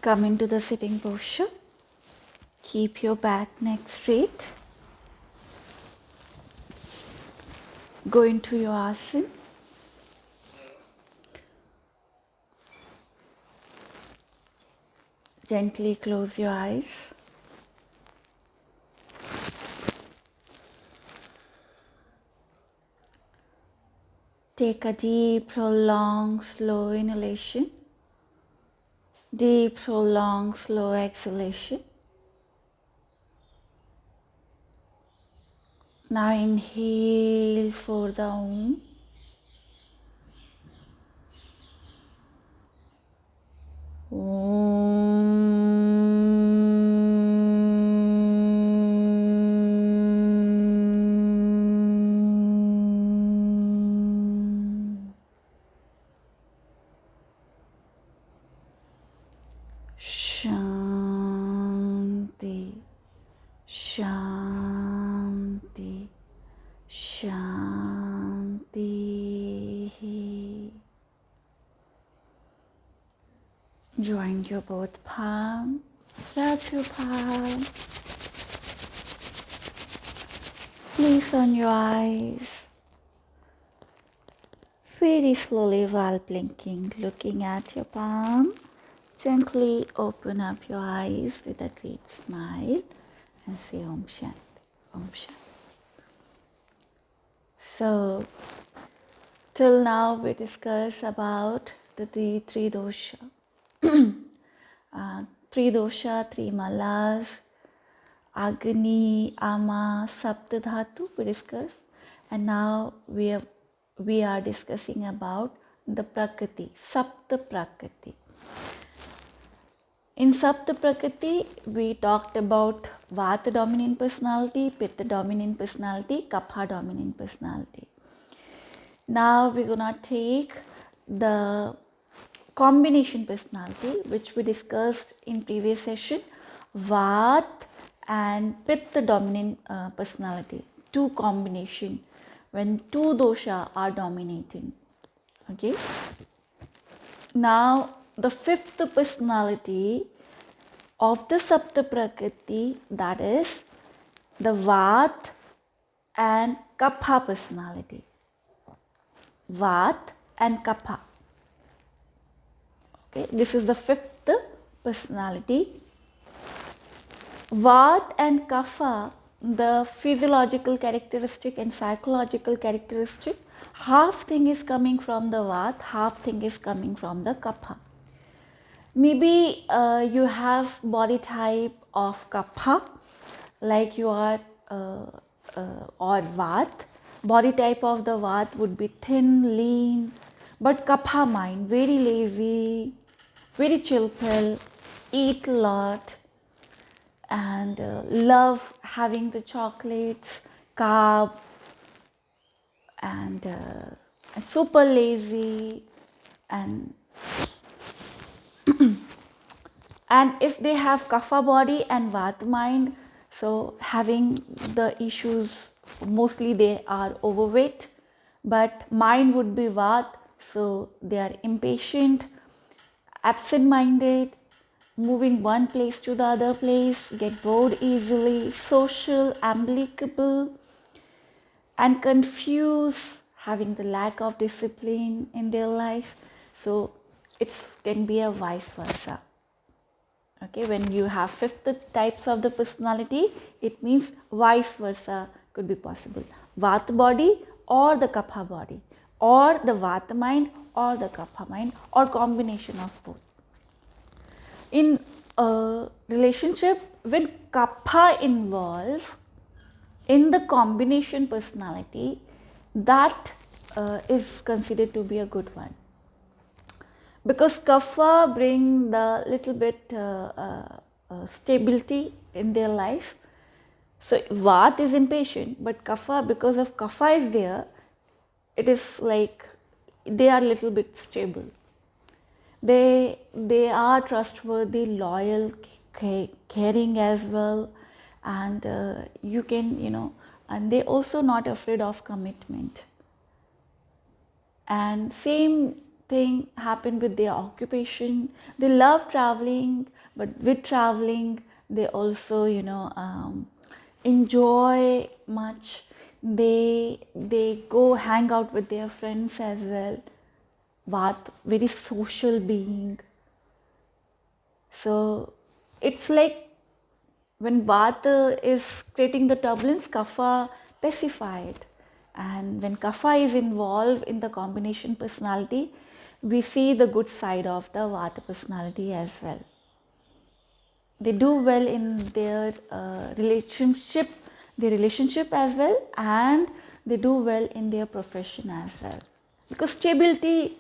Come into the sitting posture. Keep your back, neck straight. Go into your asana. Gently close your eyes. Take a deep, prolonged, slow inhalation. Deep, prolonged, slow exhalation. Now inhale for the Om. Shanti, Shanti, Shanti. Join your both palms, rub your palm. Place on your eyes. Very slowly while blinking, looking at your palm. Gently open up your eyes with a great smile and say Om Shanti, Om Shanti. So, till now we discussed about the three dosha. Three dosha, three malas, Agni, Ama, Sapta Dhatu we discussed. And now we are discussing about the Prakriti, Saptprakriti. In Saptprakriti, we talked about Vata dominant personality, Pitta dominant personality, Kapha dominant personality. Now we're gonna take the combination personality, which we discussed in previous session, Vata and Pitta dominant personality. Two combination when two dosha are dominating. Okay. Now the fifth personality of the Saptprakriti, that is the Vata and Kapha personality. Vata and Kapha. Okay, this is the fifth personality. Vata and Kapha, the physiological characteristic and psychological characteristic, half thing is coming from the Vata, half thing is coming from the Kapha. Maybe you have body type of Kapha, like you are or Vata. Body type of the Vata would be thin, lean, but Kapha mind, very lazy, very chill pill, eat a lot, and love having the chocolates, carb, and super lazy, and and if they have Kapha body and Vata mind, so having the issues, mostly they are overweight, but mind would be Vata, so they are impatient, absent-minded, moving one place to the other place, get bored easily, social, amicable, and confused, having the lack of discipline in their life. So it can be a vice versa. Okay, when you have fifth types of the personality, it means vice versa could be possible. Vata body or the Kapha body, or the Vata mind or the Kapha mind, or combination of both. In a relationship, when Kapha involved in the combination personality, that is considered to be a good one. Because Kapha bring the little bit stability in their life. So Vata is impatient, but Kapha, because of Kapha is there, it is like they are little bit stable. They are trustworthy, loyal, caring as well, and you can, and they also not afraid of commitment. And same thing happen with their occupation. They love traveling, but with traveling, they also, enjoy much. They go hang out with their friends as well. Vata, very social being. So it's like when Vata is creating the turbulence, Kapha pacify it. And when Kapha is involved in the combination personality, we see the good side of the Vata personality as well. They do well in their relationship as well, and they do well in their profession as well, because stability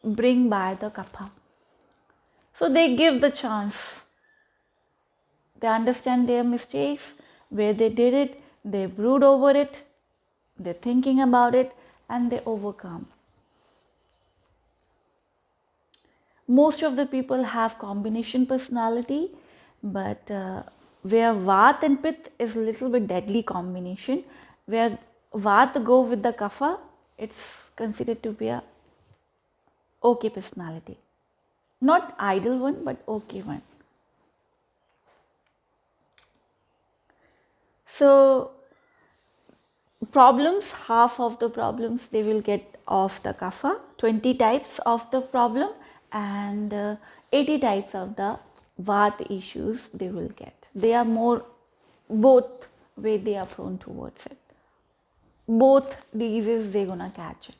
bring by the Kapha. So they give the chance. They understand their mistakes, where they did it, they brood over it, they're thinking about it, and they overcome. Most of the people have combination personality, but where Vata and Pitta is a little bit deadly combination, where Vata go with the Kapha, it's considered to be a okay personality. Not ideal one, but okay one. So problems, half of the problems they will get of the Kapha, 20 types of the problem, and 80 types of the Vata issues they will get. They are more, both way they are prone towards it. Both diseases they're gonna catch it.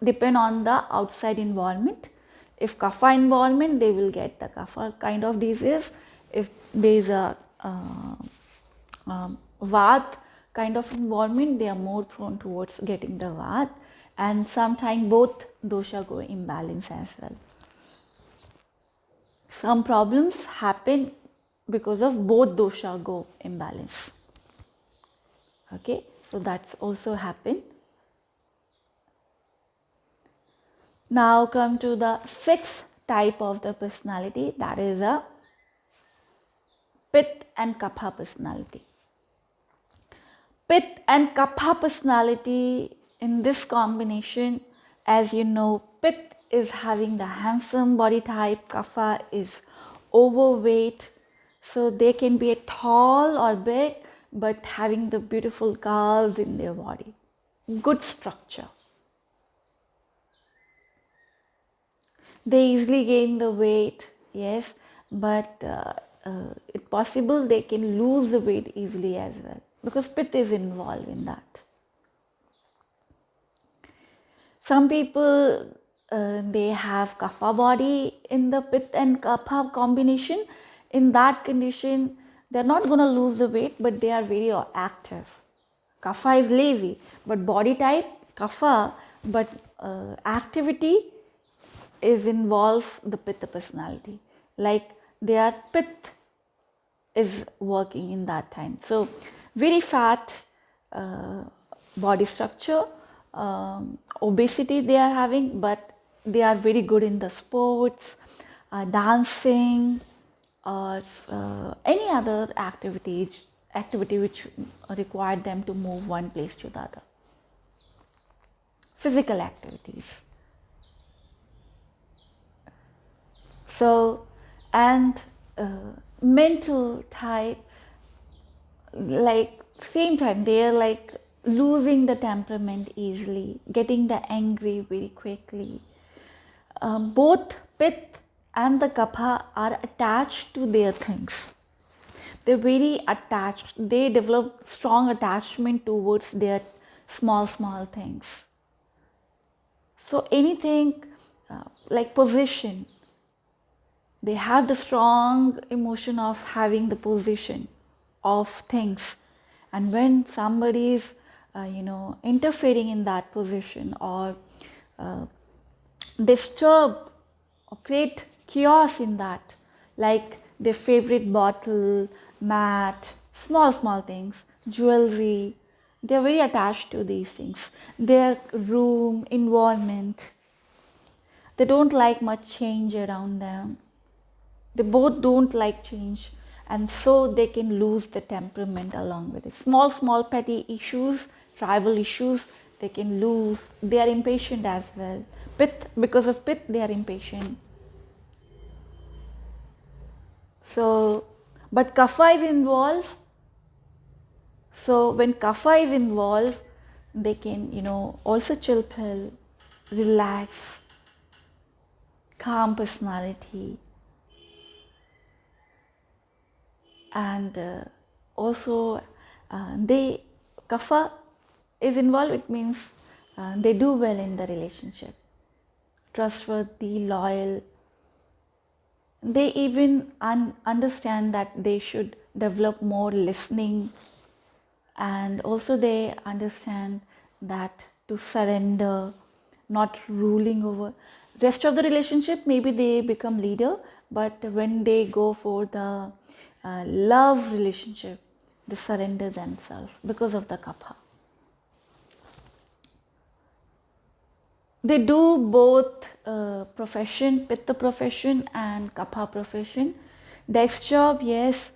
Depend on the outside environment. If Kapha environment, they will get the Kapha kind of disease. If there is a Vata kind of environment, they are more prone towards getting the Vata, and sometimes both dosha go imbalance as well. Some problems happen because of both dosha go imbalance. Okay, so that's also happened. Now come to the sixth type of the personality, that is a Pitta and Kapha personality. Pitta and Kapha personality, in this combination, as you know, Pitta is having the handsome body type, Kapha is overweight, so they can be a tall or big, but having the beautiful curves in their body, good structure. They easily gain the weight, yes, but it's possible they can lose the weight easily as well, because Pitta is involved in that. Some people, they have Kapha body in the Pitta and Kapha combination. In that condition, they're not going to lose the weight, but they are very active. Kapha is lazy, but body type Kapha, but activity is involved the Pitta personality. Like their Pitta is working in that time. So very fat body structure, obesity they are having, but they are very good in the sports, dancing, or any other activity which required them to move one place to the other. Physical activities. So, and mental type, like same time, they are like losing the temperament easily, getting the angry very quickly. Both Pitta and the Kapha are attached to their things. They're very attached. They develop strong attachment towards their small things. So anything like possession, they have the strong emotion of having the possession of things, and when somebody is interfering in that possession, or disturb or create chaos in that, like their favorite bottle, mat, small things, jewelry, they are very attached to these things. Their room, environment, they don't like much change around them. They both don't like change, and so they can lose the temperament along with it. Small petty issues, tribal issues they can lose, they are impatient as well. Pith, because of pith, they are impatient. So, but kapha is involved. So when kapha is involved, they can, also chill pill, relax, calm personality, and also they kapha is involved. It means they do well in the relationship, trustworthy, loyal. They even understand that they should develop more listening, and also they understand that to surrender, not ruling over. Rest of the relationship, maybe they become leader, but when they go for the love relationship, they surrender themselves because of the kapha. They do both profession, pitta profession and kapha profession. Desk job, yes.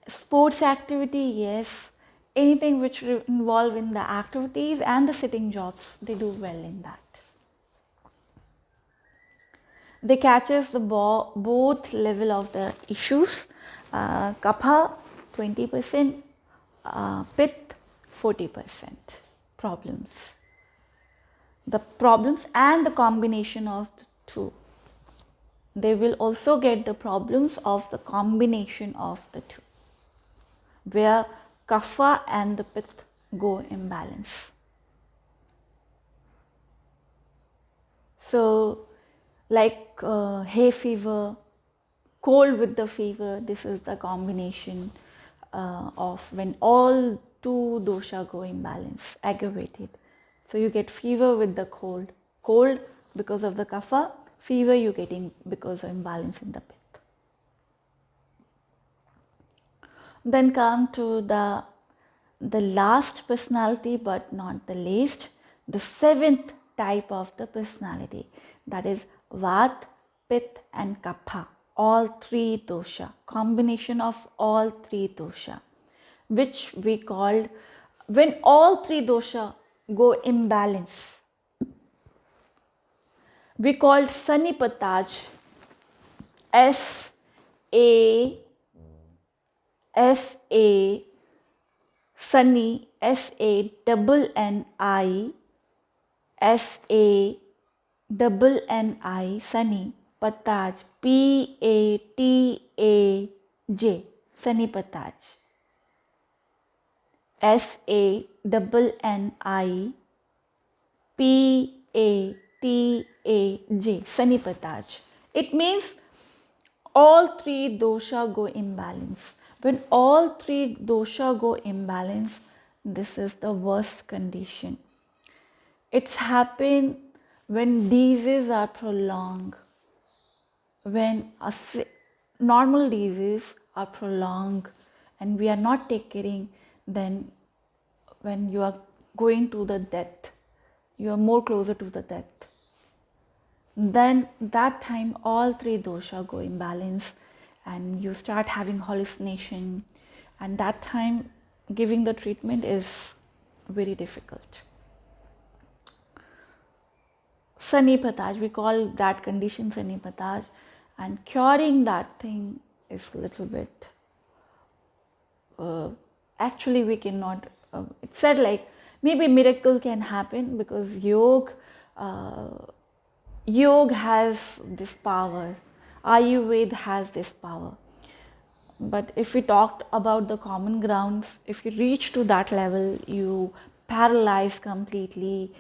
Sports activity, yes. Anything which involve in the activities and the sitting jobs, they do well in that. They catches the both level of the issues. Kapha 20%, pith 40% problems. The problems and the combination of the two. They will also get the problems of the combination of the two, where kapha and the pith go imbalance. So like hay fever, cold with the fever, this is the combination of when all two dosha go imbalance, aggravated. So you get fever with the cold because of the kapha, fever you getting because of imbalance in the pith. Then come to the last personality, but not the least, the seventh type of the personality, that is vat, pith and kapha, all three dosha, combination of all three dosha, which we called, when all three dosha go imbalance, we called Sanipataj, S-A, Sunny, S-A-N-N-I, S-A-N-N-I, Sunny, Pataj, P-A-T-A-J, Sanipataj. S-A-N-N-I, P-A-T-A-J, Sanipataj. It means all three dosha go imbalance. When all three dosha go imbalance, this is the worst condition. It's happened when diseases are prolonged. When normal diseases are prolonged and we are not taking, then when you are going to the death, you are more closer to the death. Then that time all three dosha go imbalance and you start having hallucination, and that time giving the treatment is very difficult. Sanipataj, we call that condition Sanipataj, and curing that thing is a little bit, actually we cannot, it's said like maybe miracle can happen because yoga has this power, Ayurveda has this power. But if we talked about the common grounds, if you reach to that level, you paralyze completely,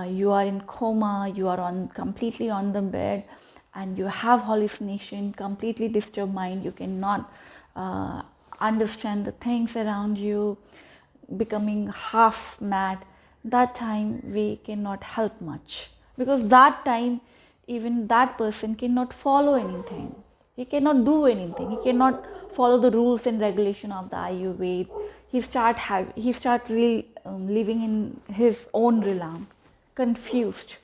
you are in coma, you are completely on the bed, and you have hallucination, completely disturbed mind, you cannot understand the things around you, becoming half mad, that time we cannot help much, because that time even that person cannot follow anything. He cannot do anything. He cannot follow the rules and regulation of the Ayurveda. He start living in his own realm, confused.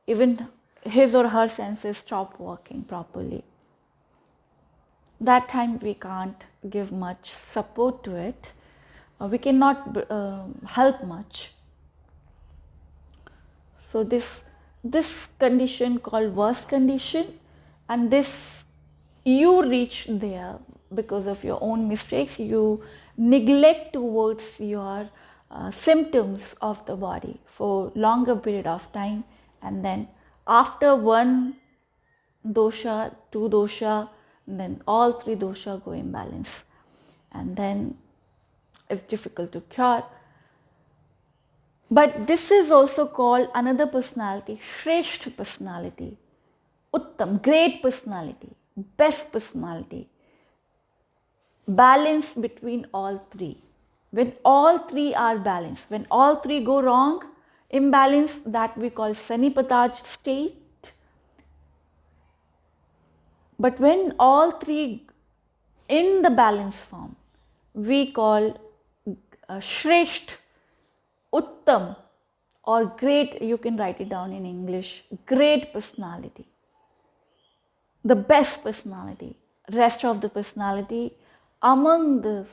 Even his or her senses stop working properly. That time we can't give much support to it. We cannot help much. So this condition called worst condition, and this you reach there because of your own mistakes. You neglect towards your symptoms of the body for longer period of time, and then after one dosha, two dosha, then all three dosha go imbalance, and then it's difficult to cure. But this is also called another personality, Shreshth personality, Uttam, great personality, best personality, balance between all three. When all three are balanced, when all three go wrong, imbalance, that we call Sanipataj state. But when all three in the balance form, we call Shreshth, Uttam, or great, you can write it down in English, great personality, the best personality. Rest of the personality, among the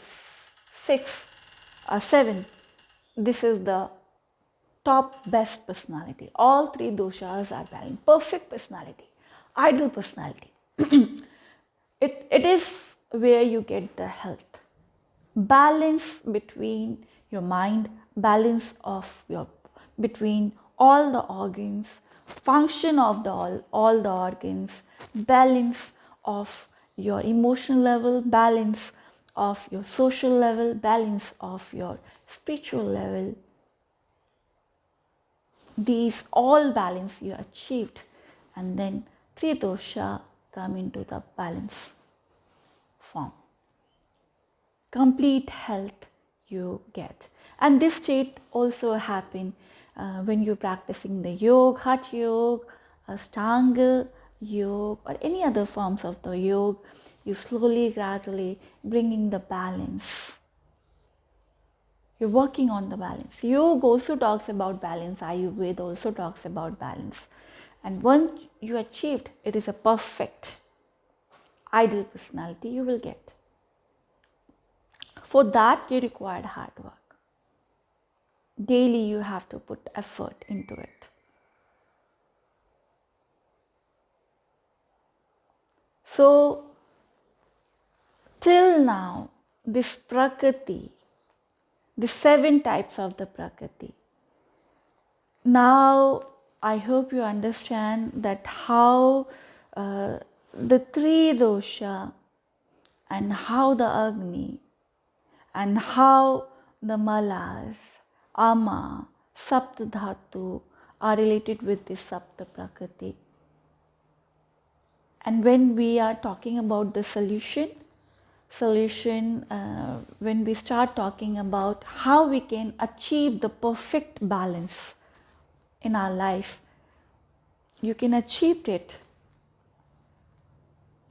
six or seven, this is the top best personality. All three doshas are balanced. Perfect personality, ideal personality. It is where you get the health. Balance between your mind, balance of your between all the organs, function of all the organs, balance of your emotional level, balance of your social level, balance of your spiritual level. These all balance you achieved, and then three dosha come into the balance form. Complete health you get. And this state also happen when you're practicing the yoga, Hatha yoga, Ashtanga yoga, or any other forms of the yoga. You slowly, gradually bringing the balance. You're working on the balance. Yoga also talks about balance. Ayurveda also talks about balance. And once you achieved, it is a perfect, ideal personality you will get. For that, you require hard work. Daily, you have to put effort into it. So, till now, this Prakriti, the 7 types of the Prakriti. Now, I hope you understand that how the 3 dosha and how the Agni and how the Malas, Ama, Saptadhatu are related with this Saptprakriti. And when we are talking about the solution, when we start talking about how we can achieve the perfect balance in our life, you can achieve it.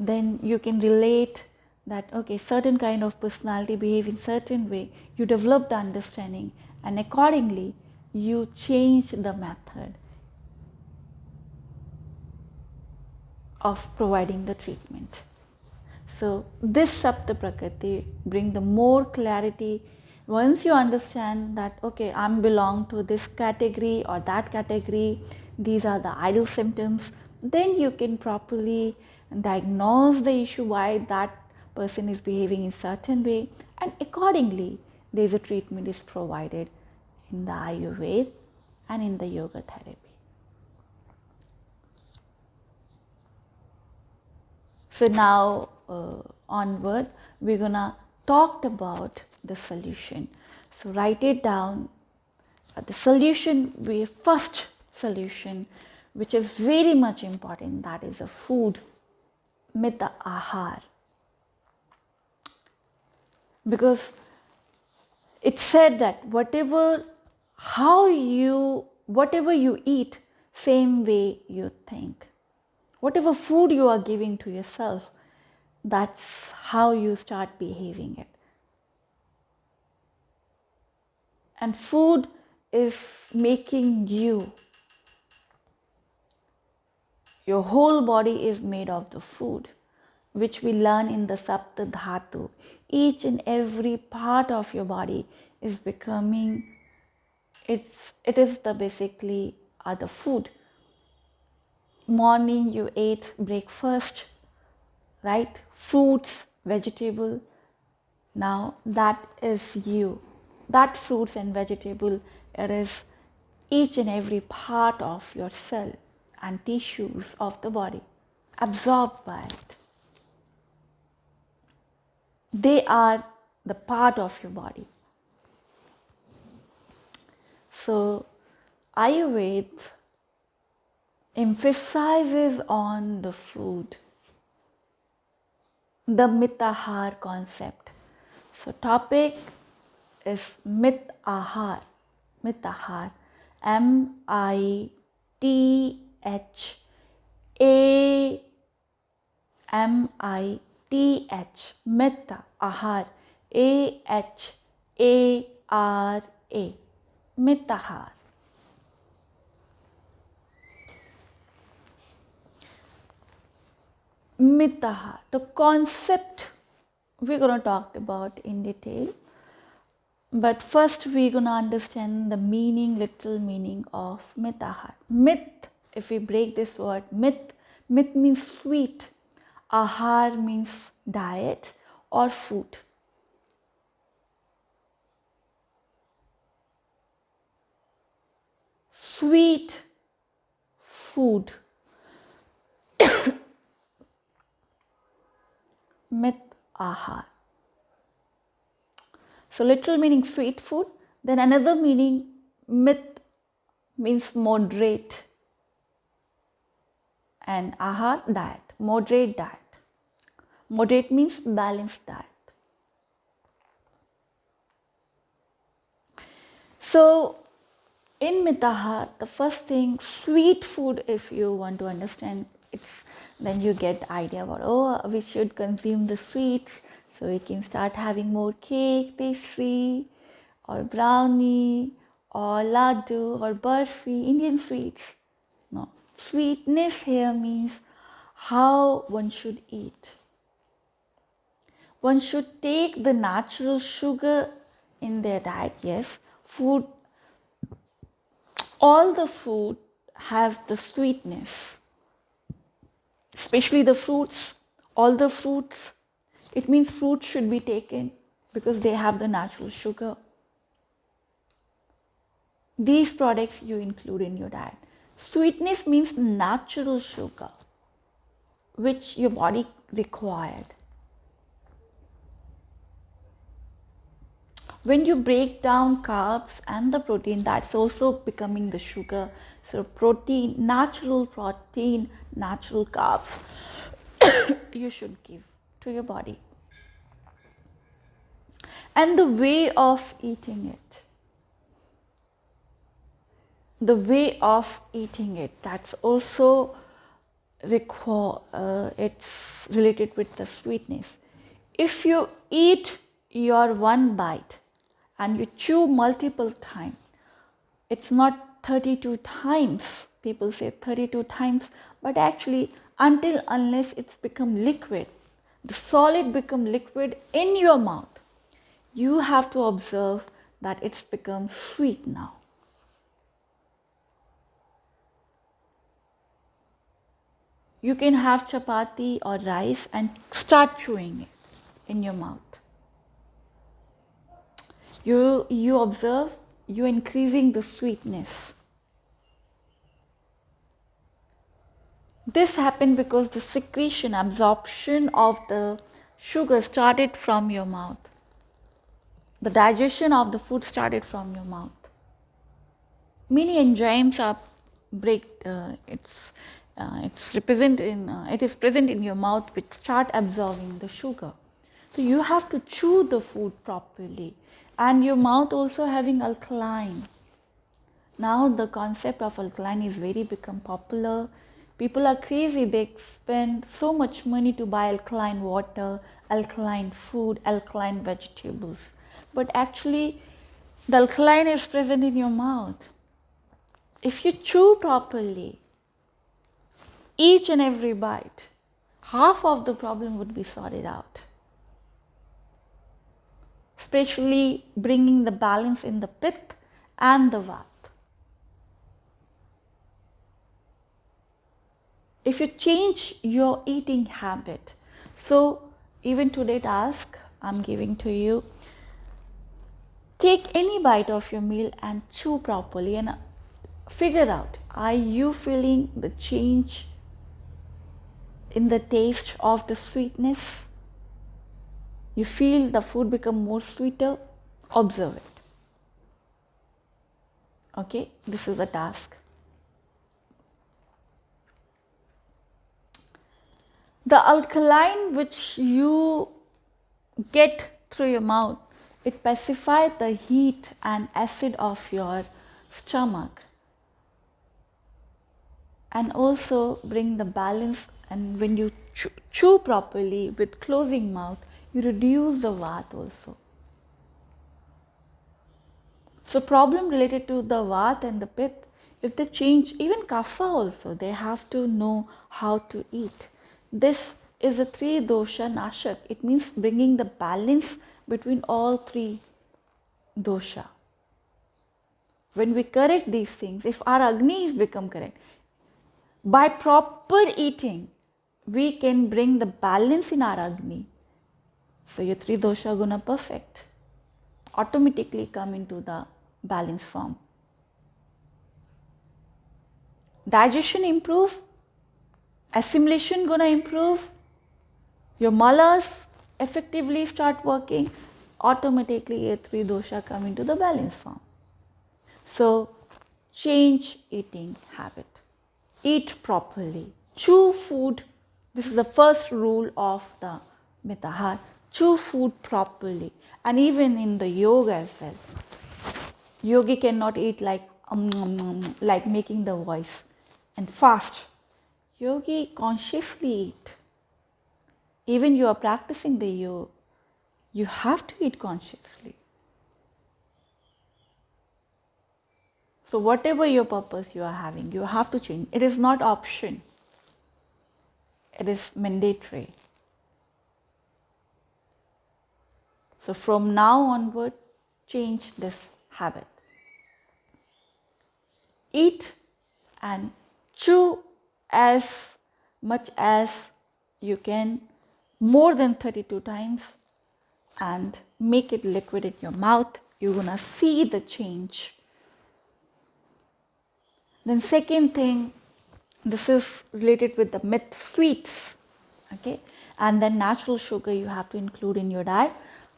Then you can relate that, okay, certain kind of personality behave in certain way. You develop the understanding, and accordingly, you change the method of providing the treatment. So this Saptprakriti bring the more clarity. Once you understand that, okay, I belong to this category or that category, these are the ideal symptoms, then you can properly diagnose the issue why that person is behaving in certain way, and accordingly there is a treatment is provided in the Ayurveda and in the yoga therapy. So now onward, we're gonna talk about the solution. So write it down. The solution, first solution, which is very much important, that is a food, mita ahar. Because it said that whatever you eat, same way you think. Whatever food you are giving to yourself, that's how you start behaving it. And food is making you. Your whole body is made of the food, which we learn in the Sapta Dhatu. Each and every part of your body is becoming, it is the basically are the food. Morning you ate breakfast, right? Fruits, vegetable. Now that is you. That fruits and vegetable, it is each and every part of your cell and tissues of the body, absorbed by it. They are the part of your body. So Ayurveda emphasizes on the food, the mitahar concept. So topic is mitahar. Mitahar. M-I-T-H-A-M-I-T-H. Mitahar. A-H-A-R-A. Mitahar. Mitahar. The concept we're going to talk about in detail. But first we're going to understand the meaning, literal meaning of mitahar. Mit, if we break this word, mit means sweet. Ahar means diet or food. Sweet food. Mitahar. So literal meaning sweet food. Then another meaning, mit means moderate, and ahar, diet, moderate diet. Moderate means balanced diet. So in mitahar, the first thing, sweet food, if you want to understand, then you get idea about, we should consume the sweets, so we can start having more cake, pastry, or brownie, or laddu, or barfi, Indian sweets. No, sweetness here means how one should eat. One should take the natural sugar in their diet. Yes, food, all the food has the sweetness, especially the fruits, all the fruits. It means fruits should be taken because they have the natural sugar. These products you include in your diet. Sweetness means natural sugar, which your body required. When you break down carbs and the protein, that's also becoming the sugar. So protein, natural carbs you should give to your body. And the way of eating it. The way of eating it, that's also it's related with the sweetness. If you eat your one bite and you chew multiple times, it's not 32 times. People say 32 times, but actually unless it's become liquid, the solid become liquid in your mouth, you have to observe that it's become sweet now. You can have chapati or rice and start chewing it in your mouth. You observe, you're increasing the sweetness. This happened because the secretion, absorption of the sugar started from your mouth. The digestion of the food started from your mouth. Many enzymes are it is present in your mouth, which start absorbing the sugar. So you have to chew the food properly, and your mouth also having alkaline. Now the concept of alkaline is very become popular. People are crazy. They spend so much money to buy alkaline water, alkaline food, alkaline vegetables. But actually, the alkaline is present in your mouth. If you chew properly, each and every bite, half of the problem would be sorted out. Especially bringing the balance in the pith and the vat. if you change your eating habit. So even today task I'm giving to you, take any bite of your meal and chew properly and figure out, are you feeling the change in the taste of the sweetness? You feel the food become more sweeter? Observe it. Okay, this is the task. The alkaline which you get through your mouth, it pacifies the heat and acid of your stomach and also bring the balance. And when you chew properly with closing mouth, you reduce the vat also. So problem related to the vat and the pith, if they change, even kapha also, they have to know how to eat. This is a 3 dosha nashak. It means bringing the balance between all 3 dosha. When we correct these things, if our Agni is become correct, by proper eating, we can bring the balance in our Agni. So your 3 dosha guna perfect, automatically come into the balance form. Digestion improve, assimilation gonna improve, your malas effectively start working, automatically your 3 dosha come into the balance form. So change eating habit. Eat properly. Chew food. This is the first rule of the Mitahar. Chew food properly. And even in the yoga as well. Yogi cannot eat like making the voice and fast. Yogi consciously eat. Even you are practicing the yoga, you have to eat consciously. So whatever your purpose you are having, you have to change. It is not option. It is mandatory. So from now onward, change this habit. Eat and chew as much as you can, more than 32 times, and make it liquid in your mouth. You're gonna see the change. Then second thing, this is related with the myth, sweets, okay, and then natural sugar you have to include in your diet.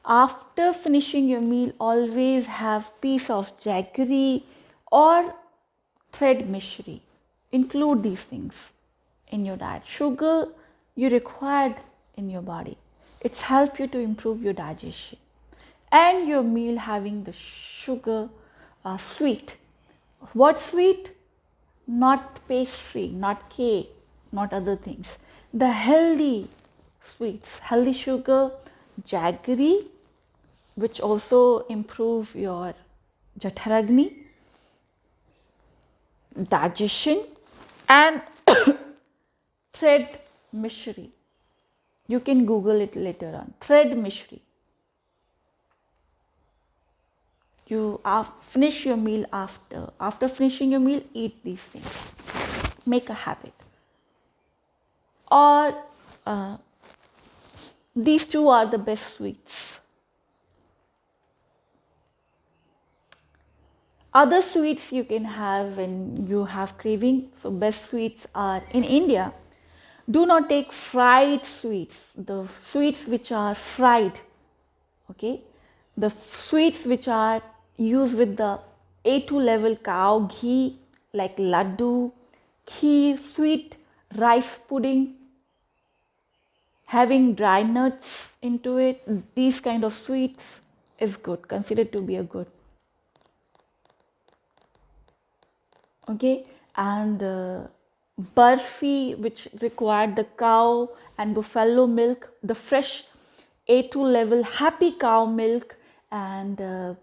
After finishing your meal, always have piece of jaggery or thread mishri. Include these things in your diet. Sugar you required in your body. It's help you to improve your digestion. And your meal having the sugar sweet. What sweet? Not pastry, not cake, not other things. The healthy sweets, healthy sugar, jaggery, which also improve your Jatharagni, digestion, and thread mishri. You can Google it later on. Thread mishri. You finish your meal after finishing your meal, eat these things. Make a habit. Or these two are the best sweets. Other sweets you can have when you have craving. So best sweets are in India. Do not take fried sweets. The sweets which are fried. Okay. The sweets which are used with the A2 level cow ghee, like laddu, kheer, sweet rice pudding, having dry nuts into it. These kind of sweets is good, considered to be a good. Okay, and barfi, which required the cow and buffalo milk, the fresh A2 level happy cow milk, and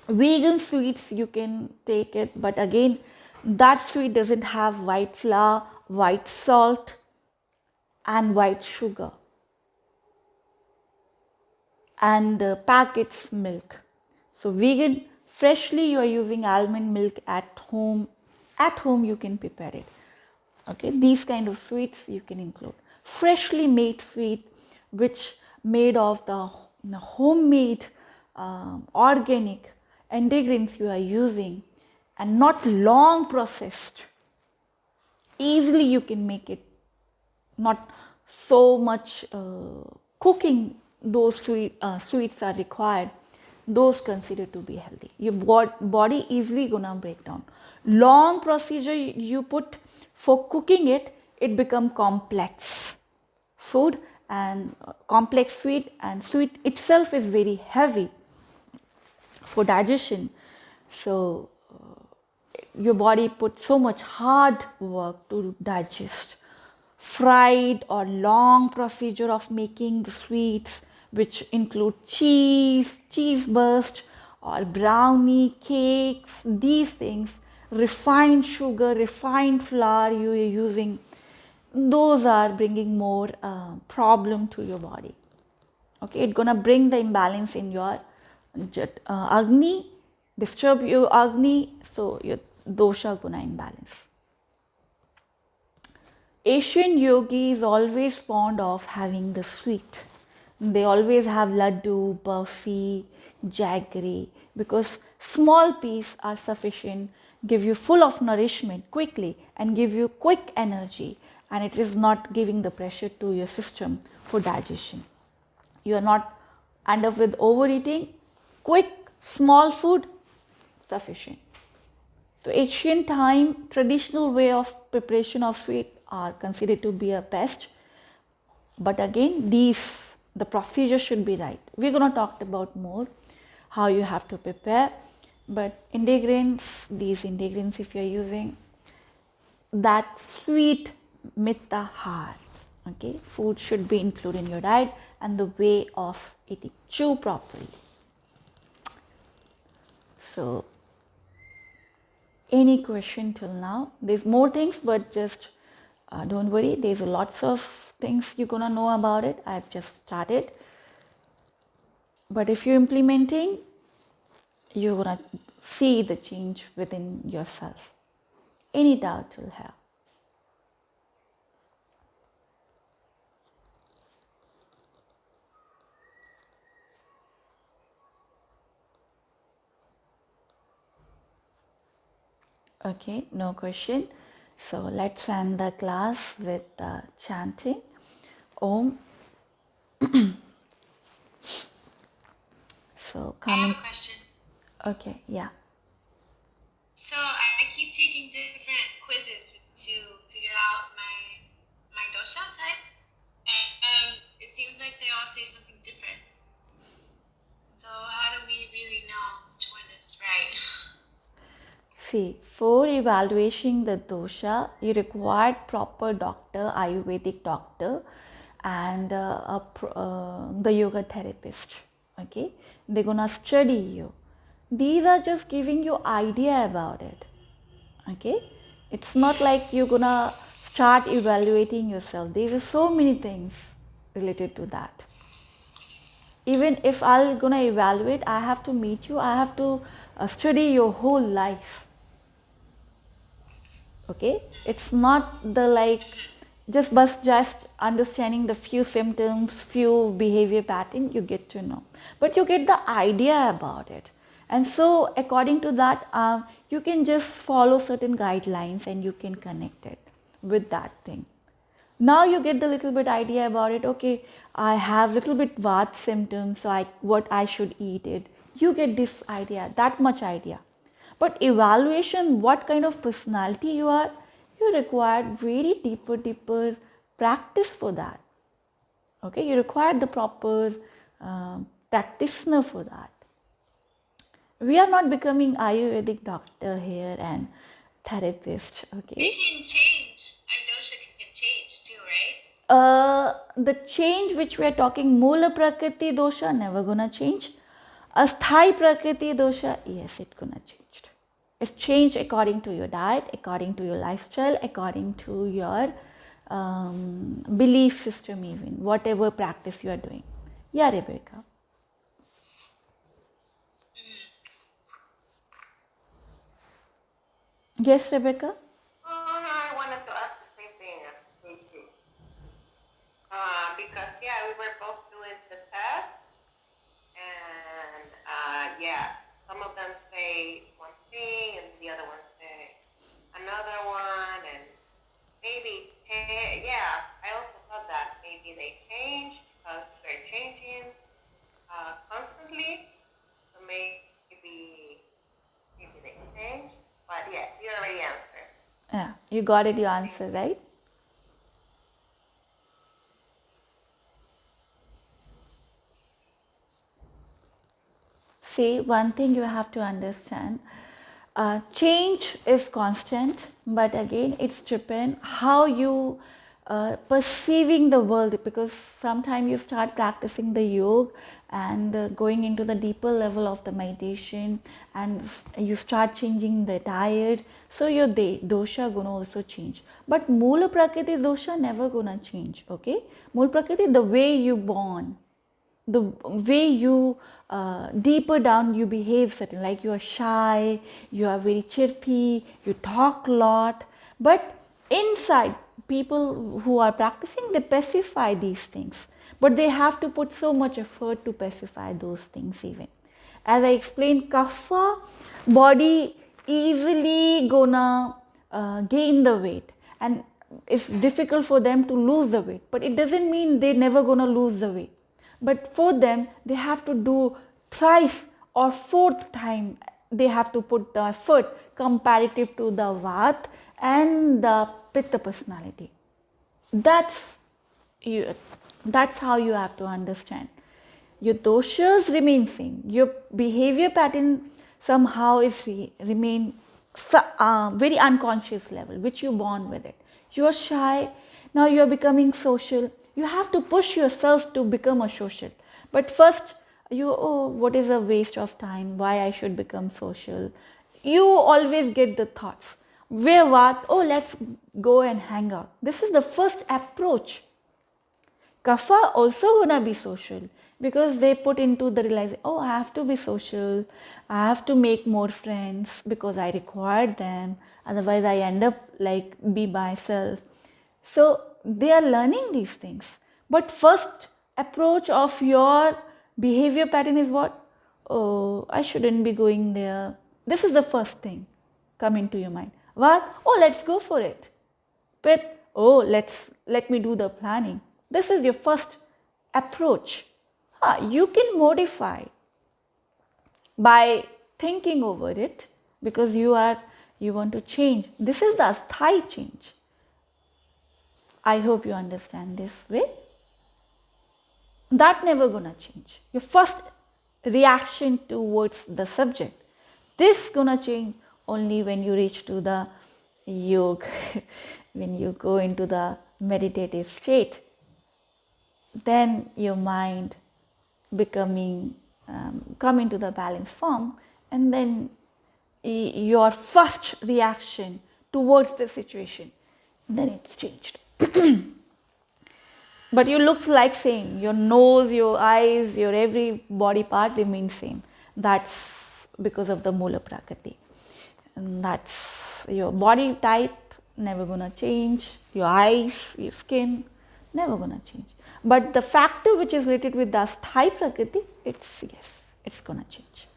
vegan sweets you can take it, but again that sweet doesn't have white flour, white salt and white sugar and packets milk. So vegan, freshly you are using almond milk at home. At home you can prepare it. Okay, these kind of sweets you can include. Freshly made sweet, which made of the homemade organic ingredients you are using and not long processed. Easily you can make it, not so much cooking those sweets are required. Those considered to be healthy. Your body easily gonna break down. Long procedure you put for cooking it, it become complex food and complex sweet, and sweet itself is very heavy for digestion. So your body puts so much hard work to digest. Fried or long procedure of making the sweets, which include cheese burst, or brownie, cakes, these things, refined sugar, refined flour you are using, those are bringing more problem to your body. Okay, it's gonna bring the imbalance in your Agni, disturb your Agni, so your dosha gonna imbalance. Asian yogi is always fond of having the sweet. They always have laddu, burfi, jaggery, because small piece are sufficient, give you full of nourishment quickly and give you quick energy, and it is not giving the pressure to your system for digestion. You are not end up with overeating. Quick, small food, sufficient. So ancient time, traditional way of preparation of sweet are considered to be a best. But again, the procedure should be right. We're going to talk about more how you have to prepare. But these ingredients, if you're using, that sweet mitahar, okay, food should be included in your diet and the way of eating. Chew properly. So, any question till now? There's more things, but just don't worry. There's lots of things you're gonna know about it. I've just started. But if you're implementing, you're gonna see the change within yourself. Any doubt you'll have. Okay, no question. So let's end the class with chanting Om. So I have a question. Okay, yeah. So I keep taking different quizzes to figure out my dosha type, and it seems like they all say something different. So how do we really know which one is right? See, for evaluating the dosha, you require proper doctor, Ayurvedic doctor, and the yoga therapist. Okay, they're gonna study you. These are just giving you idea about it. Okay, it's not like you're gonna start evaluating yourself. There are so many things related to that. Even if I'm gonna evaluate, I have to meet you. I have to study your whole life. Okay, it's not the like just understanding the few symptoms, few behavior pattern you get to know, but you get the idea about it, and so according to that you can just follow certain guidelines and you can connect it with that thing. Now you get the little bit idea about it. Okay, I have little bit Vata symptoms, so what I should eat it. You get this idea, that much idea. But evaluation, what kind of personality you are, you require very deeper practice for that. Okay, you require the proper practitioner for that. We are not becoming Ayurvedic doctor here and therapist. Okay. It can change. Our dosha can change too, right? The change which we are talking, Mula Prakriti dosha, never gonna change. Asthai Prakriti dosha, yes, it's gonna change. It's changed according to your diet, according to your lifestyle, according to your belief system, even whatever practice you are doing. Yeah, Rebecca. Yes, Rebecca. Oh no, I wanted to ask the yeah, some of them say one thing and the other one say another one, and maybe, yeah, I also thought that maybe they change because they're changing constantly, so maybe they change, but yeah, you already answered. Yeah, you got it, your answer, right? See, one thing you have to understand, change is constant, but again it's depend how you perceiving the world, because sometimes you start practicing the yoga and going into the deeper level of the meditation, and you start changing the diet, so your dosha gonna also change. But Mula Prakriti dosha never gonna change, okay? Mula Prakriti, the way you born, the way you deeper down you behave certain, like you are shy, you are very chirpy, you talk a lot, but inside people who are practicing, they pacify these things, but they have to put so much effort to pacify those things. Even as I explained, kapha body easily gonna gain the weight, and it's difficult for them to lose the weight, but it doesn't mean they never gonna lose the weight. But for them, they have to do thrice or fourth time, they have to put the effort comparative to the Vat and the Pitta personality. That's you. That's how you have to understand. Your doshas remain same. Your behavior pattern somehow is remain very unconscious level, which you born with it. You are shy. Now you are becoming social. You have to push yourself to become a social. But first, what is a waste of time? Why I should become social? You always get the thoughts. Where what? Oh, let's go and hang out. This is the first approach. Kapha also gonna be social, because they put into the realization, oh, I have to be social, I have to make more friends because I require them, otherwise I end up like be myself. So they are learning these things. But first approach of your behavior pattern is what? Oh, I shouldn't be going there. This is the first thing come into your mind. What? Oh, let's go for it. But oh, let me do the planning. This is your first approach. You can modify by thinking over it, because you want to change. This is the thigh change. I hope you understand this way. That never gonna change. Your first reaction towards the subject. This gonna change only when you reach to the yoga, when you go into the meditative state. Then your mind becoming come into the balanced form, and then your first reaction towards the situation, then it's changed. But you look like same. Your nose, your eyes, your every body part remains same. That's because of the Mula Prakriti. And that's your body type never gonna change. Your eyes, your skin, never gonna change. But the factor which is related with the Sthai Prakriti, it's gonna change.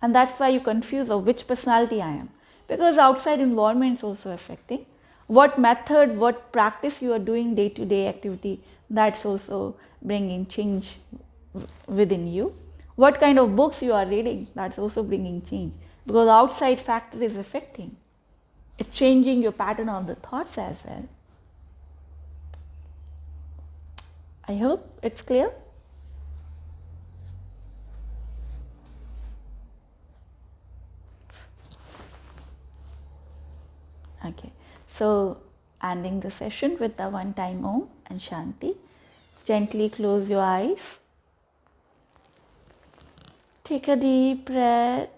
And that's why you confuse of which personality I am. Because outside environment is also affecting. What method, what practice you are doing day to day activity, that's also bringing change within you. What kind of books you are reading, that's also bringing change. Because outside factor is affecting. It's changing your pattern of the thoughts as well. I hope it's clear. Okay, so ending the session with the one time Om and Shanti. Gently close your eyes. Take a deep breath.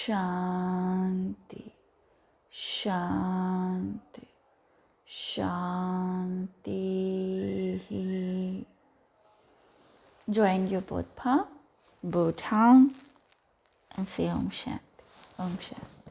Shanti, Shanti, Shanti. Join your both palm, both hand, and say Om Shanti. Om Shanti.